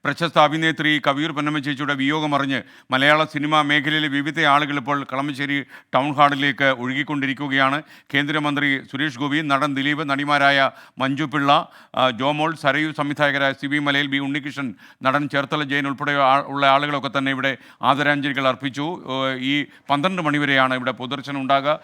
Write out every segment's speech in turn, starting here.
പ്രശസ്ത അഭിനേത്രി കവിയൂർ പൊന്നമ്മ ചേച്ചിയുടെ വിയോഗമറിഞ്ഞ് മലയാള സിനിമാ മേഖലയിലെ വിവിധ ആളുകൾ ഇപ്പോൾ കളമശ്ശേരി ടൗൺ ഹാളിലേക്ക് ഒഴുകിക്കൊണ്ടിരിക്കുകയാണ്. കേന്ദ്രമന്ത്രി സുരേഷ് ഗോപി, നടൻ ദിലീപ്, നടിമാരായ മഞ്ജു പിള്ള, ജോമോൾ, സരയു, സംവിധായകരായ സി ബി മലയിൽ, ബി ഉണ്ണികൃഷ്ണൻ, നടൻ ചേർത്തല ജയൻ ഉൾപ്പെടെ ഉള്ള ആളുകളൊക്കെ തന്നെ ഇവിടെ ആദരാഞ്ജലികൾ അർപ്പിച്ചു. ഈ 12 മണിവരെയാണ് ഇവിടെ പൊതുദർശനം ഉണ്ടാകുക.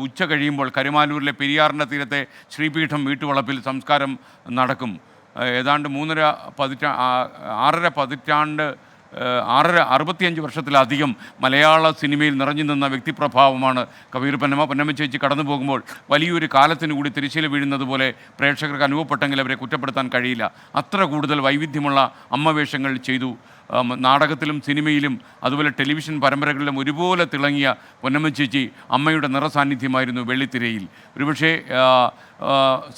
ഉച്ച കഴിയുമ്പോൾ കരുമാലൂരിലെ പെരിയാറിൻ്റെ തീരത്തെ ശ്രീപീഠം വീട്ടുവളപ്പിൽ സംസ്കാരം നടക്കും. ഏതാണ്ട് 65 വർഷത്തിലധികം മലയാള സിനിമയിൽ നിറഞ്ഞു നിന്ന വ്യക്തിപ്രഭാവമാണ് കവിയൂർ പൊന്നമ്മ. പൊന്നമ്മ ചേച്ചി കടന്നു പോകുമ്പോൾ വലിയൊരു കാലത്തിന് കൂടി തിരശ്ശീല വീഴുന്നത് പോലെ പ്രേക്ഷകർക്ക് അനുഭവപ്പെട്ടെങ്കിൽ അവരെ കുറ്റപ്പെടുത്താൻ കഴിയില്ല. അത്ര കൂടുതൽ വൈവിധ്യമുള്ള അമ്മവേഷങ്ങൾ ചെയ്തു. നാടകത്തിലും സിനിമയിലും അതുപോലെ ടെലിവിഷൻ പരമ്പരകളിലും ഒരുപോലെ തിളങ്ങിയ പൊന്നമ്മ ചേച്ചി അമ്മയുടെ നിറസാന്നിധ്യമായിരുന്നു വെള്ളിത്തിരയിൽ. ഒരുപക്ഷെ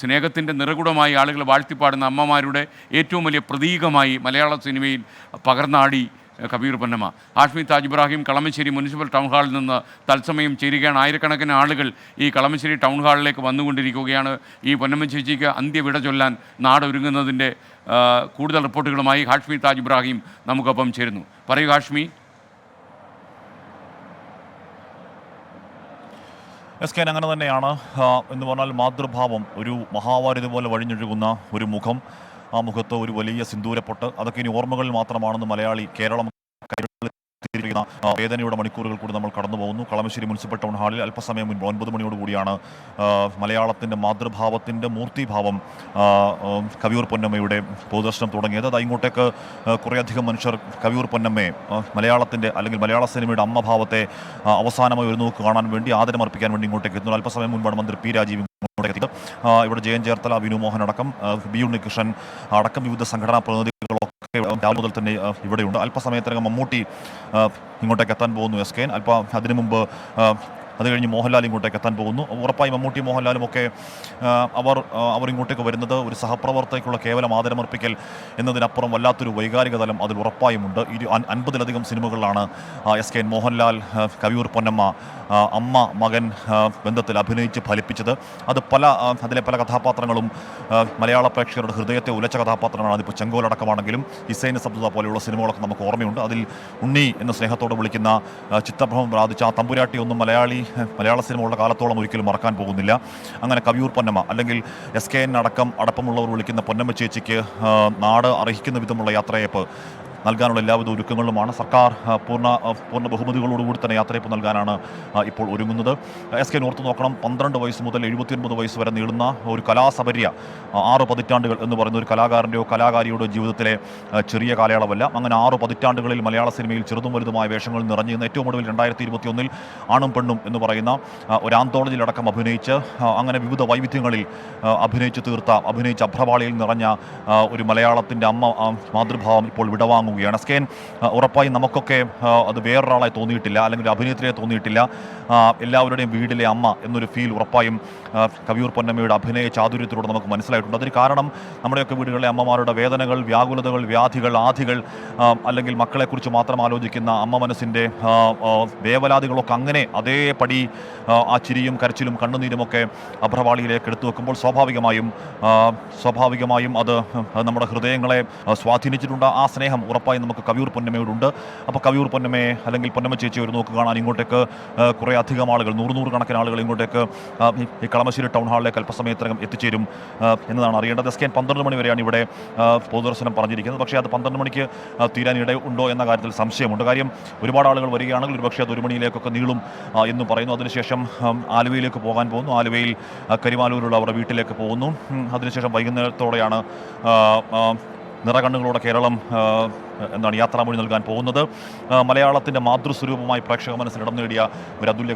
സ്നേഹത്തിൻ്റെ നിറകുടമായി ആളുകൾ വാഴ്ത്തിപ്പാടുന്ന അമ്മമാരുടെ ഏറ്റവും വലിയ പ്രതീകമായി മലയാള സിനിമയിൽ പകർന്നാടി കവിയൂർ പൊന്നമ്മ. ഹാഷ്മി താജ് ഇബ്രാഹിം കളമശ്ശേരി മുനിസിപ്പൽ ടൗൺ ഹാളിൽ നിന്ന് തത്സമയം ചേരുകയാണ്. ആയിരക്കണക്കിന് ആളുകൾ ഈ കളമശ്ശേരി ടൗൺ ഹാളിലേക്ക് വന്നുകൊണ്ടിരിക്കുകയാണ്. ഈ പൊന്നമ്മ ചേച്ചിക്ക് അന്ത്യവിട ചൊല്ലാൻ നാട് ഒരുങ്ങുന്നതിൻ്റെ കൂടുതൽ റിപ്പോർട്ടുകളുമായി ഹാഷ്മി താജ് ഇബ്രാഹിം നമുക്കൊപ്പം ചേരുന്നു. പറയൂ ഹാഷ്മി. അങ്ങനെ തന്നെയാണ് എന്ന് പറഞ്ഞാൽ മാതൃഭാവം ഒരു മഹാഭാരതി പോലെ വഴിഞ്ഞൊഴുകുന്ന ഒരു മുഖം, ആ മുഖത്ത് ഒരു വലിയ സിന്ദൂരപ്പൊട്ട്, അതൊക്കെ ഇനി ഓർമ്മകളിൽ മാത്രമാണെന്ന് മലയാളി കേരളം വേദനയുടെ മണിക്കൂറുകൾ കൂടി നമ്മൾ കടന്നു പോകുന്നു. കളമശ്ശേരി മുനിസിപ്പൽ ടൗൺ ഹാളിൽ അല്പസമയം മുൻപ് 9 മണിയോടുകൂടിയാണ് മലയാളത്തിൻ്റെ മാതൃഭാവത്തിൻ്റെ മൂർത്തിഭാവം കവിയൂർ പൊന്നമ്മയുടെ പൊതുദർശനം തുടങ്ങിയത്. അത് ഇങ്ങോട്ടേക്ക് കുറേയധികം മനുഷ്യർ കവിയൂർ പൊന്നമ്മയെ, മലയാളത്തിൻ്റെ അല്ലെങ്കിൽ മലയാള സിനിമയുടെ അമ്മഭാവത്തെ അവസാനമായി ഒരു നോക്ക് കാണാൻ വേണ്ടി, ആദരമർപ്പിക്കാൻ വേണ്ടി ഇങ്ങോട്ടേക്ക് എത്തുന്നു. അല്പസമയം മുൻപാണ് മന്ത്രി പി രാജീവ് ഇവിടെ ജയൻ ചേർത്തല, വിനു മോഹൻ അടക്കം, ബി ഉണ്ണികൃഷ്ണൻ അടക്കം വിവിധ സംഘടനാ പ്രതിനിധികളൊക്കെ രാവിലെ മുതൽ തന്നെ ഇവിടെയുണ്ട്. അല്പസമയത്തിനകം മമ്മൂട്ടി ഇങ്ങോട്ടേക്ക് എത്താൻ പോകുന്നു. അതിനു മുമ്പ് അത് കഴിഞ്ഞ് മോഹൻലാൽ ഇങ്ങോട്ടേക്ക് എത്താൻ പോകുന്നു. ഉറപ്പായും മമ്മൂട്ടി മോഹൻലാലും ഒക്കെ അവർ ഇങ്ങോട്ടേക്ക് വരുന്നത് ഒരു സഹപ്രവർത്തകയ്ക്കുള്ള കേവലം ആദരമർപ്പിക്കൽ എന്നതിനപ്പുറം വല്ലാത്തൊരു വൈകാരിക തലം അതിൽ ഉറപ്പായുമുണ്ട്. 50-ലധികം സിനിമകളിലാണ് SKN മോഹൻലാൽ കവിയൂർ പൊന്നമ്മ അമ്മ മകൻ ബന്ധത്തിൽ അഭിനയിച്ച് ഫലിപ്പിച്ചത്. അതിലെ പല കഥാപാത്രങ്ങളും മലയാള പ്രേക്ഷകരുടെ ഹൃദയത്തെ ഉലച്ച കഥാപാത്രങ്ങളാണ്. അതിപ്പോൾ ചെങ്കോലടക്കമാണെങ്കിലും ഹിസൈന് സബ്ദ പോലെയുള്ള സിനിമകളൊക്കെ നമുക്ക് ഓർമ്മയുണ്ട്. അതിൽ ഉണ്ണി എന്ന സ്നേഹത്തോടെ വിളിക്കുന്ന ചിത്രഭ്രമം ബാധിച്ച ആ തമ്പുരാട്ടി ഒന്നും മലയാള സിനിമകളുടെ കാലത്തോളം ഒരിക്കലും മറക്കാൻ പോകുന്നില്ല. അങ്ങനെ കവിയൂർ പൊന്നമ്മ അല്ലെങ്കിൽ SKN അടക്കമുള്ളവർ വിളിക്കുന്ന പൊന്നമ്മ ചേച്ചിക്ക് നാട് അർഹിക്കുന്ന വിധമുള്ള യാത്രയയപ്പ് നൽകാനുള്ള എല്ലാവിധ ഒരുക്കങ്ങളുമാണ്. സർക്കാർ പൂർണ്ണ ബഹുമതികളോടുകൂടി തന്നെ യാത്രയപ്പ് നൽകാനാണ് ഇപ്പോൾ ഒരുങ്ങുന്നത്. SKN ഓർത്തു നോക്കണം, 12 വയസ്സ് മുതൽ 79 വയസ്സ് വരെ നീളുന്ന ഒരു കലാസപര്യ 6 പതിറ്റാണ്ടുകൾ എന്ന് പറയുന്ന ഒരു കലാകാരൻ്റെയോ കലാകാരിയുടെയോ ജീവിതത്തിലെ ചെറിയ കാലയളവല്ല. അങ്ങനെ 6 പതിറ്റാണ്ടുകളിൽ മലയാള സിനിമയിൽ ചെറുതും വലുതുമായ വേഷങ്ങൾ നിറഞ്ഞു നിന്ന് ഏറ്റവും ഒടുവിൽ 2021 ആണും പെണ്ണും എന്ന് പറയുന്ന ഒരു ആന്തോളജിയിലടക്കം അഭിനയിച്ച് അങ്ങനെ വിവിധ വൈവിധ്യങ്ങളിൽ അഭിനയിച്ച് അഭ്രപാളിയിൽ നിറഞ്ഞ ഒരു മലയാളത്തിൻ്റെ അമ്മ മാതൃഭാവം ഇപ്പോൾ വിടവാങ്ങും. SKN ഉറപ്പായും നമുക്കൊക്കെ അത് വേറൊരാളായി തോന്നിയിട്ടില്ല, അല്ലെങ്കിൽ ഒരു അഭിനേത്രിയെ തോന്നിയിട്ടില്ല. എല്ലാവരുടെയും വീട്ടിലെ അമ്മ എന്നൊരു ഫീൽ ഉറപ്പായും കവിയൂർ പൊന്നമ്മയുടെ അഭിനയ ചാതുര്യത്തിലൂടെ നമുക്ക് മനസ്സിലായിട്ടുണ്ട്. അതിന് കാരണം നമ്മുടെയൊക്കെ വീടുകളിലെ അമ്മമാരുടെ വേദനകൾ, വ്യാകുലതകൾ, വ്യാധികൾ, ആധികൾ, അല്ലെങ്കിൽ മക്കളെക്കുറിച്ച് മാത്രം ആലോചിക്കുന്ന അമ്മ മനസ്സിൻ്റെ വേവലാതികളൊക്കെ അങ്ങനെ അതേപടി ആ ചിരിയും കരച്ചിലും കണ്ണുനീരുമൊക്കെ അഭ്രപാളിയിലേക്ക് എടുത്തു വെക്കുമ്പോൾ സ്വാഭാവികമായും അത് നമ്മുടെ ഹൃദയങ്ങളെ സ്വാധീനിച്ചിട്ടുണ്ട്. ആ സ്നേഹം ഉറപ്പായും നമുക്ക് കവിയൂർ പൊന്നമ്മയോടുണ്ട്. അപ്പോൾ കവിയൂർ പൊന്നമ്മയെ അല്ലെങ്കിൽ പൊന്നമ്മ ചേച്ചി ഒരു നോക്ക് കാണാൻ ഇങ്ങോട്ടേക്ക് കുറേ അധികം ആളുകൾ, നൂറുകണക്കിന് ആളുകൾ ഇങ്ങോട്ടേക്ക് ഈ കളമശ്ശേരി ടൗൺ ഹാളിലേക്ക് അല്പസമയത്തിനകം എത്തിച്ചേരും എന്നതാണ് അറിയേണ്ടത്. SKN 12 മണി വരെയാണ് ഇവിടെ പൊതുദർശനം പറഞ്ഞിരിക്കുന്നത്. പക്ഷേ അത് 12 മണിക്ക് തീരാനിട ഉണ്ടോ എന്ന കാര്യത്തിൽ സംശയമുണ്ട്. കാര്യം ഒരുപാട് ആളുകൾ വരികയാണെങ്കിൽ ഒരുപക്ഷേ അത് 1 മണിയിലേക്കൊക്കെ നീളും എന്ന് പറയുന്നു. അതിനുശേഷം ആലുവയിലേക്ക് പോകാൻ പോകുന്നു. ആലുവയിൽ കരിമാലൂരുള്ള അവരുടെ വീട്ടിലേക്ക് പോകുന്നു. അതിനുശേഷം വൈകുന്നേരത്തോടെയാണ് നിറകണ്ണുകളോടെ കേരളം യാത്രാമൊഴി നൽകാൻ പോകുന്നത്. മലയാളത്തിൻ്റെ മാതൃസ്വരൂപമായി പ്രേക്ഷക മനസ്സിൽ ഇടം നേടിയ ഒരു അതുല്യ